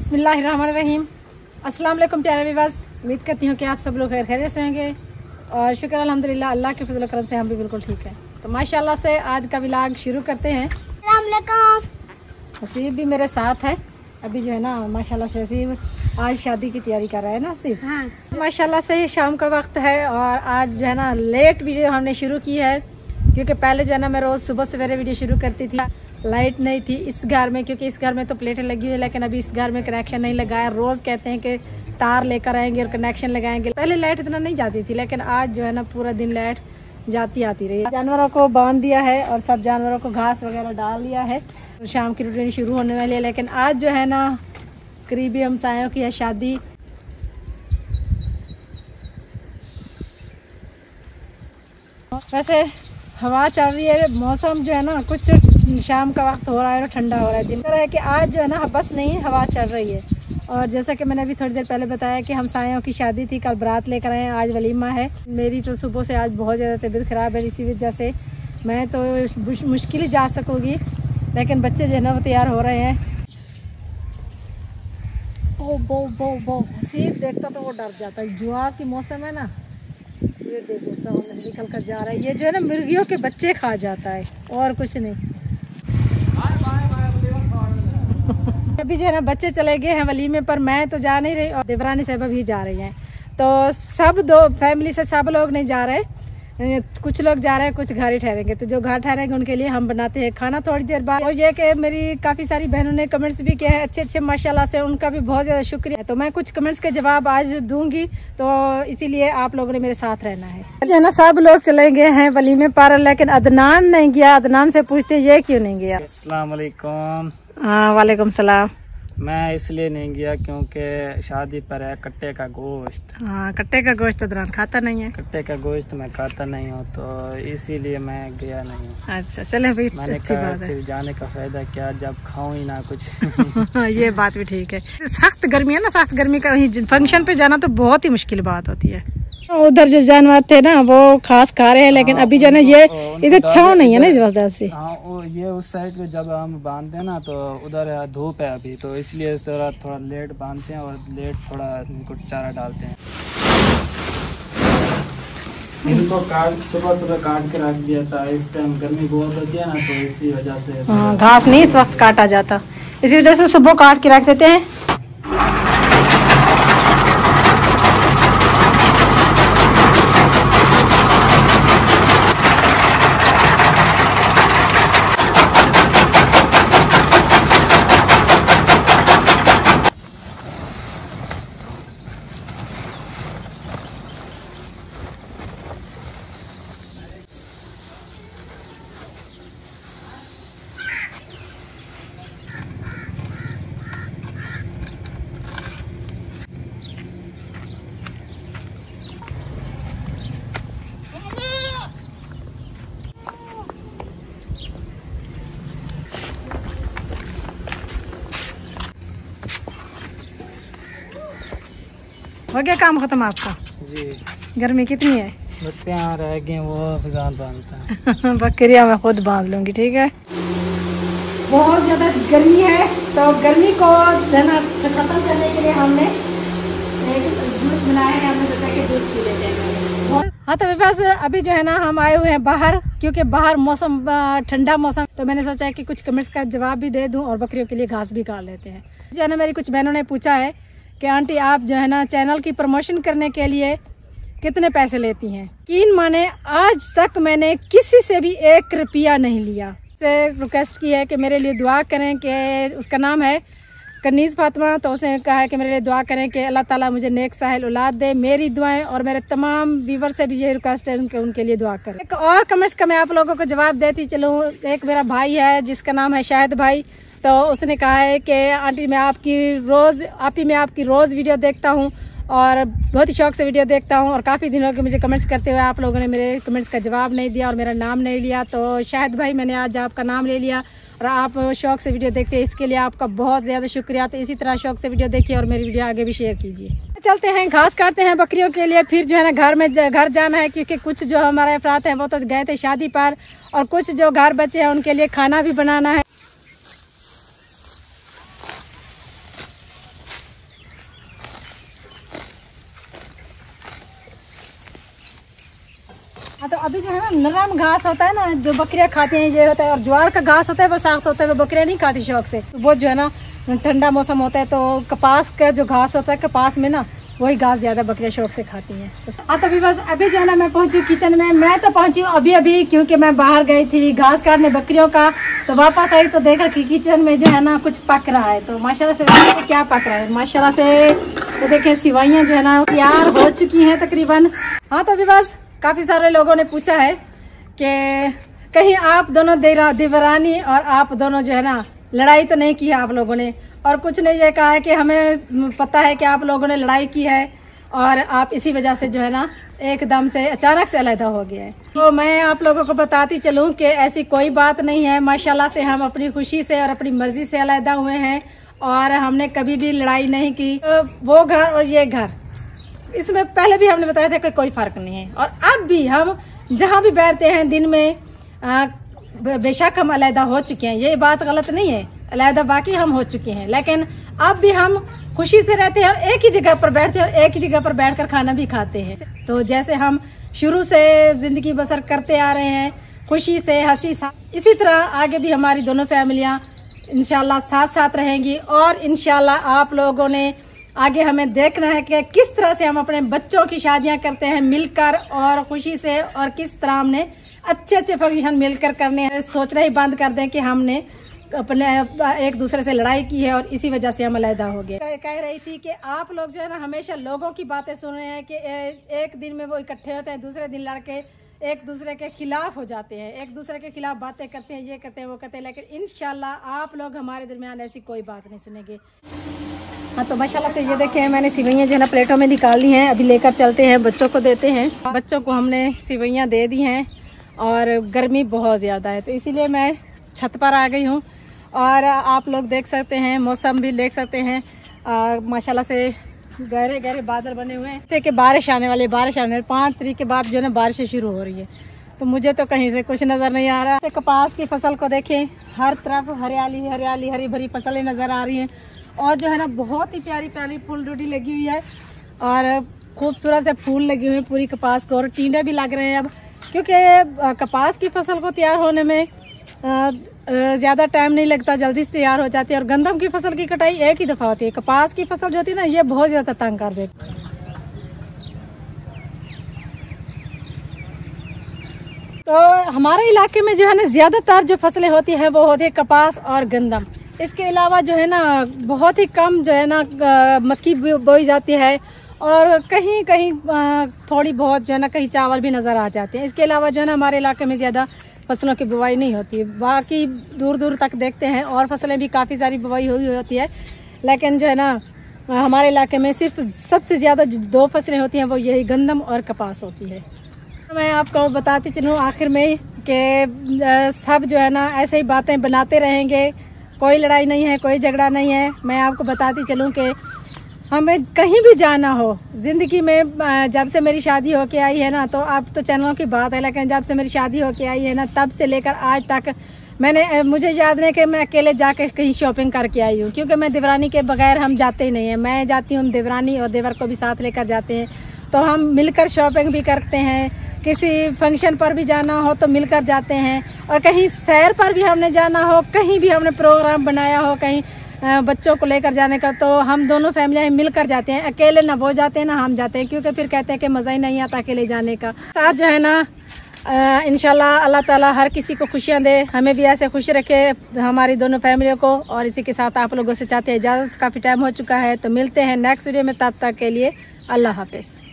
बिस्मिल्लाहिर्रहमानिर्रहीम। अस्सलाम वालेकुम प्यारे व्यूअर्स, उम्मीद करती हूँ कि आप सब लोग खैरियत से होंगे और शुक्र अल्हम्दुलिल्लाह अल्लाह के फजल करम से हम भी बिल्कुल ठीक हैं। तो माशाल्लाह से आज का व्लॉग शुरू करते हैं। हसीब भी मेरे साथ है। अभी जो है ना माशाल्लाह से हसीब आज शादी की तैयारी कर रहा है ना हसीब। हाँ। माशाल्लाह से शाम का वक्त है और आज जो है ना लेट वीडियो हमने शुरू की है, क्योंकि पहले जो है ना मैं रोज़ सुबह सवेरे वीडियो शुरू करती थी। लाइट नहीं थी इस घर में, क्योंकि इस घर में तो प्लेटें लगी हुई है, लेकिन अभी इस घर में कनेक्शन नहीं लगाया। रोज़ कहते हैं कि तार लेकर आएंगे और कनेक्शन लगाएंगे। पहले लाइट इतना नहीं जाती थी, लेकिन आज जो है ना पूरा दिन लाइट जाती आती रही। जानवरों को बांध दिया है और सब जानवरों को घास वगैरह डाल दिया है। तो शाम की रूटीन शुरू होने वाली है, लेकिन आज जो है ना करीबी हमसायों की है शादी। वैसे हवा चल रही है, मौसम जो है ना कुछ शाम का वक्त हो रहा है और ठंडा हो रहा है। दिन तरह है कि आज जो है ना बस नहीं हवा चल रही है। और जैसा कि मैंने अभी थोड़ी देर पहले बताया कि हमसायों की शादी थी, कल बारात लेकर आए हैं, आज वलीमा है। मेरी तो सुबह से आज बहुत ज़्यादा तबीयत ख़राब है, इसी वजह से मैं तो मुश्किल ही जा सकूँगी, लेकिन बच्चे जो है ना वो तैयार हो रहे हैं। ओ बो बो बो सीट देखता तो वो डर जाता है। जुआ की मौसम है ना, ये देखो सामने निकल कर जा रहा है। ये जो है ना मुर्गियों के बच्चे खा जाता है और कुछ नहीं। अभी जो है ना बच्चे चले गए हैं वलीमे पर, मैं तो जा नहीं रही और देवरानी साहब भी जा रही हैं। तो सब दो फैमिली से सब लोग नहीं जा रहे, कुछ लोग जा रहे हैं, कुछ घर ही ठहरेंगे। तो जो घर ठहरेंगे उनके लिए हम बनाते हैं खाना थोड़ी देर बाद। और ये कि मेरी काफ़ी सारी बहनों ने कमेंट्स भी किए हैं अच्छे अच्छे माशाल्लाह से, उनका भी बहुत ज़्यादा शुक्रिया। तो मैं कुछ कमेंट्स के जवाब आज दूंगी, तो इसीलिए आप लोगों ने मेरे साथ रहना है। जो है ना सब लोग चले गए हैं वलीमे पर, लेकिन अदनान नहीं गया। अदनान से पूछते ये क्यों नहीं गया। अस्सलाम वालेकुम। हाँ वालेकुम सलाम। मैं इसलिए नहीं गया क्योंकि शादी पर है कट्टे का गोश्त। हाँ कट्टे का गोश्त अदनान खाता नहीं है। कट्टे का गोश्त मैं खाता नहीं हूँ, तो इसीलिए मैं गया नहीं हूँ। अच्छा चले भाई, मैंने अच्छी कहा बात है। फिर जाने का फायदा क्या जब खाऊं ही ना कुछ। ये बात भी ठीक है। सख्त गर्मी है ना, सख्त गर्मी का फंक्शन पे जाना तो बहुत ही मुश्किल बात होती है। उधर जो जानवर थे ना वो खास खा रहे हैं, लेकिन अभी जो है ना ये इधर छाँव नहीं है ना इस वजह से। हाँ ये उस साइड पे जब हम बांधते हैं ना तो उधर धूप है अभी, तो इसलिए थोड़ा लेट बांधते हैं और लेट थोड़ा इनको चारा डालते हैं। इनको सुबह काट के रख दिया था। इस टाइम गर्मी बहुत होती है ना, तो इसी वजह से घास नहीं इस वक्त काटा जाता, इसी वजह से सुबह काट के रख देते हैं। हो गया काम खत्म आपका? जी। गर्मी कितनी है? बच्चियाँ रह गए, वो अफगान बांधता है। बकरियाँ मैं खुद बांध लूंगी, ठीक है। बहुत ज़्यादा गर्मी है, तो गर्मी को खत्म करने के लिए हमने एक जूस बनाया है। हमने सोचा कि जूस पी लेते हैं। हाँ तो बस अभी जो है ना हम आए हुए हैं बाहर, क्योंकि बाहर मौसम ठंडा मौसम, तो मैंने सोचा है कि कुछ कमेंट्स का जवाब भी दे दूं और बकरियों के लिए घास भी काट लेते हैं। जो है ना मेरी कुछ बहनों ने पूछा है कि आंटी आप जो है ना चैनल की प्रमोशन करने के लिए कितने पैसे लेती हैं। यकीन माने आज तक मैंने किसी से भी 1 रुपया नहीं लिया। से रिक्वेस्ट की है कि मेरे लिए दुआ करें, कि उसका नाम है कनीज़ फातिमा, तो उसने कहा है कि मेरे लिए दुआ करें कि अल्लाह ताला मुझे नेक साहिल औलाद दे। मेरी दुआएं और मेरे तमाम व्यूवर से भी ये रिक्वेस्ट है उनके लिए दुआ करें। एक और कमेंट्स का मैं आप लोगों को जवाब देती चलूँ। एक मेरा भाई है जिसका नाम है शाहिद भाई, तो उसने कहा है कि आंटी मैं आपकी रोज़ वीडियो देखता हूँ और बहुत ही शौक से वीडियो देखता हूँ, और काफ़ी दिनों के मुझे कमेंट्स करते हुए आप लोगों ने मेरे कमेंट्स का जवाब नहीं दिया और मेरा नाम नहीं लिया। तो शाहिद भाई मैंने आज आपका नाम ले लिया और आप शौक से वीडियो देखते हैं, इसके लिए आपका बहुत ज़्यादा शुक्रिया। तो इसी तरह शौक से वीडियो देखिए और मेरी वीडियो आगे भी शेयर कीजिए। चलते हैं, घास काटते हैं बकरियों के लिए, फिर जो है ना घर जाना है, क्योंकि कुछ जो हमारे अफराद हैं वो तो गए थे शादी पर, और कुछ जो घर बचे हैं उनके लिए खाना भी बनाना है। तो अभी जो है ना नरम घास होता है ना जो बकरियां खाती हैं ये होता है, और ज्वार का घास होता है वो सख्त होता है, वो बकरियां नहीं खाती शौक से। वो जो है ना ठंडा मौसम होता है तो कपास का जो घास होता है कपास में ना वही घास ज्यादा बकरियां शौक से खाती हैं। हाँ तो बस अभी जो है ना मैं पहुंची किचन में। मैं तो पहुंची हूँ अभी क्योंकि मैं बाहर गई थी घास काटने बकरियों का, तो वापस आई तो देखा कि किचन में जो है ना कुछ पक रहा है। तो माशाल्लाह से क्या पक रहा है माशाल्लाह से, तो देखें सिवाइयाँ जो है ना तैयार हो चुकी हैं तकरीबन। हाँ तो अभी बस काफी सारे लोगों ने पूछा है कि कहीं आप दोनों देवरानी और आप दोनों जो है ना लड़ाई तो नहीं की है आप लोगों ने, और कुछ ने ये कहा है कि हमें पता है कि आप लोगों ने लड़ाई की है और आप इसी वजह से जो है ना एकदम से अचानक से अलग हो गए। तो मैं आप लोगों को बताती चलूं कि ऐसी कोई बात नहीं है। माशाल्लाह से हम अपनी खुशी से और अपनी मर्जी से अलग हुए हैं और हमने कभी भी लड़ाई नहीं की। तो वो घर और ये घर, इसमें पहले भी हमने बताया था कि कोई फर्क नहीं है, और अब भी हम जहाँ भी बैठते हैं दिन में बेशक हम अलग हो चुके हैं, ये बात गलत नहीं है, अलग बाकी हम हो चुके हैं, लेकिन अब भी हम खुशी से रहते हैं और एक ही जगह पर बैठते हैं और एक ही जगह पर बैठकर खाना भी खाते हैं। तो जैसे हम शुरू से जिंदगी बसर करते आ रहे हैं खुशी से हंसी साथ, इसी तरह आगे भी हमारी दोनों फैमिलियां इंशाल्लाह साथ साथ रहेंगी। और इंशाल्लाह आप लोगों ने आगे हमें देखना है कि किस तरह से हम अपने बच्चों की शादियां करते हैं मिलकर और खुशी से, और किस तरह हमने अच्छे अच्छे फंक्शन मिलकर करने हैं। सोचना ही बंद कर दें कि हमने अपने एक दूसरे से लड़ाई की है और इसी वजह से हम अलग हो गए। कह रही थी कि आप लोग जो है ना हमेशा लोगों की बातें सुन रहे हैं कि एक दिन में वो इकट्ठे होते हैं, दूसरे दिन लड़के एक दूसरे के खिलाफ हो जाते हैं, एक दूसरे के खिलाफ बातें करते हैं, ये करते हैं वो करते हैं, लेकिन इंशाल्लाह आप लोग हमारे दरमियान ऐसी कोई बात नहीं सुनेंगे। हाँ तो माशाल्लाह से ये देखें मैंने सिवैयाँ जो है ना प्लेटों में निकाल ली हैं, अभी लेकर चलते हैं बच्चों को देते हैं। बच्चों को हमने सिवैयाँ दे दी हैं और गर्मी बहुत ज़्यादा है तो इसीलिए मैं छत पर आ गई हूँ, और आप लोग देख सकते हैं मौसम भी देख सकते हैं और माशाल्लाह से गहरे गहरे बादल बने हुए हैं कि बारिश आने वाली 5 तारीख के बाद जो है ना बारिशें शुरू हो रही है। तो मुझे तो कहीं से कुछ नज़र नहीं आ रहा है। कपास की फसल को देखें, हर तरफ हरियाली हरियाली हरी भरी फसलें नज़र आ रही हैं और जो है ना बहुत ही प्यारी प्यारी फूल डूडी लगी हुई है और खूबसूरत से फूल लगे हुए हैं पूरी कपास को, और टींडे भी लग रहे हैं अब, क्योंकि कपास की फसल को तैयार होने में ज़्यादा टाइम नहीं लगता, जल्दी से तैयार हो जाती है। और गंदम की फसल की कटाई एक ही दफ़ा होती है, कपास की फसल जो होती है ना ये बहुत ज़्यादा तंग कर देती है। तो हमारे इलाके में जो है ना ज़्यादातर जो फसलें होती है वो होती है कपास और गंदम। इसके अलावा जो है ना बहुत ही कम जो है ना मक्की बोई जाती है और कहीं कहीं थोड़ी बहुत जो है ना कहीं चावल भी नज़र आ जाते हैं। इसके अलावा जो है ना हमारे इलाके में ज़्यादा फसलों की बुवाई नहीं होती, बाकी दूर दूर तक देखते हैं और फसलें भी काफ़ी सारी बुवाई हुई होती है, लेकिन जो है ना हमारे इलाके में सिर्फ सबसे ज़्यादा 2 फसलें होती हैं वो यही गंदम और कपास होती है। मैं आपको बताती चलूँ आखिर में कि सब जो है ना ऐसे ही बातें बनाते रहेंगे, कोई लड़ाई नहीं है, कोई झगड़ा नहीं है। मैं आपको बताती चलूँ कि हमें कहीं भी जाना हो ज़िंदगी में, जब से मेरी शादी होके आई है ना, तो अब तो चैनलों की बात है, लेकिन जब से मेरी शादी होके आई है ना तब से लेकर आज तक मुझे याद नहीं कि मैं अकेले जाके कहीं शॉपिंग करके आई हूँ, क्योंकि मैं देवरानी के बगैर हम जाते ही नहीं हैं। मैं जाती हूँ, देवरानी और देवर को भी साथ लेकर जाते हैं, तो हम मिलकर शॉपिंग भी करते हैं। किसी फंक्शन पर भी जाना हो तो मिलकर जाते हैं, और कहीं सैर पर भी हमने जाना हो, कहीं भी हमने प्रोग्राम बनाया हो कहीं बच्चों को लेकर जाने का, तो हम दोनों फैमिलियाँ मिलकर जाते हैं। अकेले ना वो जाते हैं ना हम जाते हैं, क्योंकि फिर कहते हैं कि मज़ा ही नहीं आता अकेले जाने का। साथ जो है ना इंशाल्लाह अल्लाह ताला हर किसी को खुशियाँ दे, हमें भी ऐसे खुश रखे हमारी दोनों फैमिलियों को। और इसी के साथ आप लोगों से चाहते हैं इजाज़त, काफ़ी टाइम हो चुका है, तो मिलते हैं नेक्स्ट वीडियो में, तब तक के लिए अल्लाह हाफिज़।